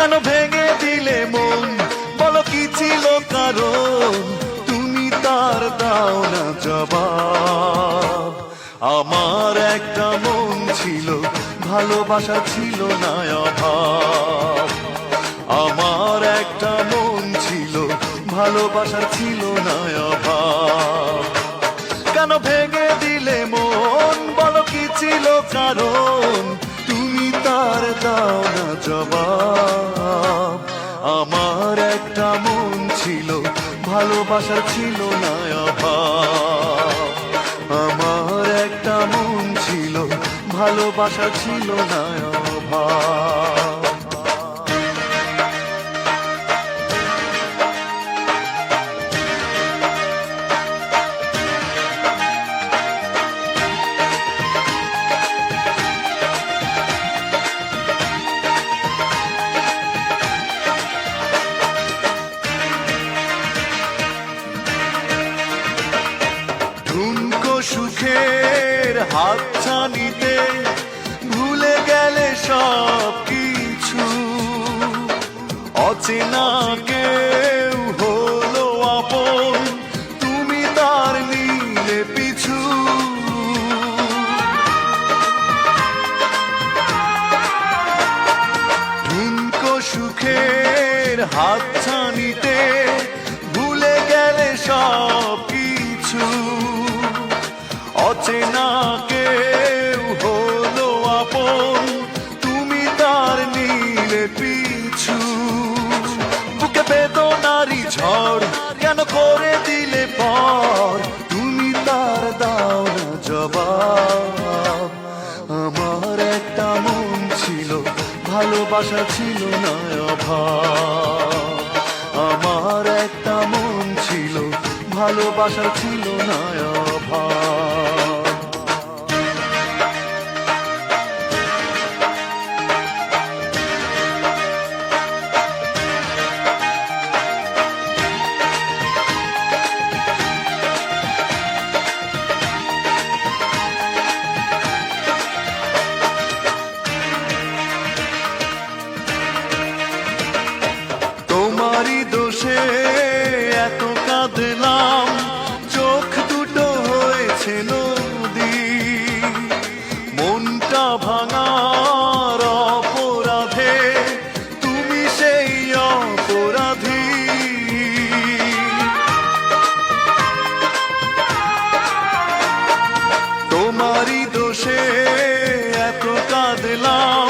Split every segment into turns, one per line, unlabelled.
কেন ভেঙে দিলে মন, বলো কি ছিল কারণ, তুমি তার দাও না জবাব। আমার একটা মন ছিল, ভালোবাসা ছিল না অভাব। আমার একটা মন ছিল, ভালোবাসার ছিল না অভাব। কেন ভেঙে দিলে মন, বলো কি ছিল কারণ, তুমি তার দাও না জবাব। আমার একটা মন ছিল, ভালোবাসার ছিল না অভাব। আমার একটা মন ছিল, ভালোবাসা ছিল না অভাব। সুখের হাতছানিতে ভুলে গেলে সব কিছু, অচেনা কেউ হলো আপন, তুমি তার নিলে পিছু। ঠুনকো সুখের হাতছানিতে ভুলে গেলে সব কিছু, অচেনা কেউ হলো আপন, তুমি তার নিলে পিছু। বুকে বেদনারি ঝড় কেন করে দিলে পর, তুমি তার দাও না জবাব। আমার একটা মন ছিল, ভালোবাসা ছিল না অভাব। আমার একটা মন ছিল, ভালোবাসা ছিল না অভাব। তোমারই দোষে এত কাঁদলাম, চোখ দুটো হয়েছে নদী। মনটা ভাঙার অপরাধে তুমি সেই অপরাধী। তোমারই দোষে এত কাঁদলাম,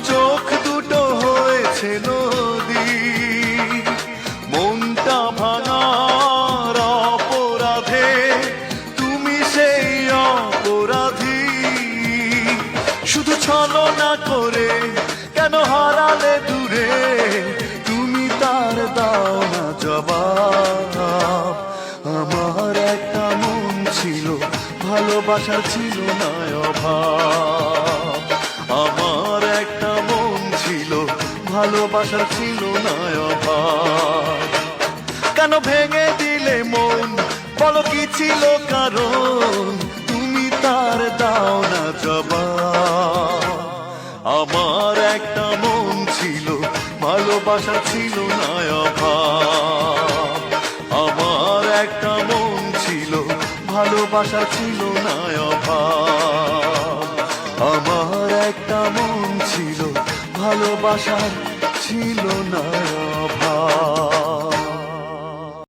চোখ দুটো হয়েছে নদী। মনটা ভাঙার অপরাধে তুমি সেই অপরাধী। শুধু ছলনা করে কেন হারালে দূরে, তুমি তার দাও না জবাব। আমার একটা মন ছিল, ভালোবাসার ছিল না অভাব। আমার একটা মন ছিল, ভালোবাসার ছিল না অভাব। কেন ভেঙে দিলে মন, বলো কি ছিল কারণ, তুমি তার দাও না জবাব। আমার একটা মন ছিল, ভালোবাসার ছিল না অভাব। আমার একটা মন ছিল, ভালোবাসা ছিল না অভাব। আমার একটা মন ছিল, ভালোবাসার ছিল না।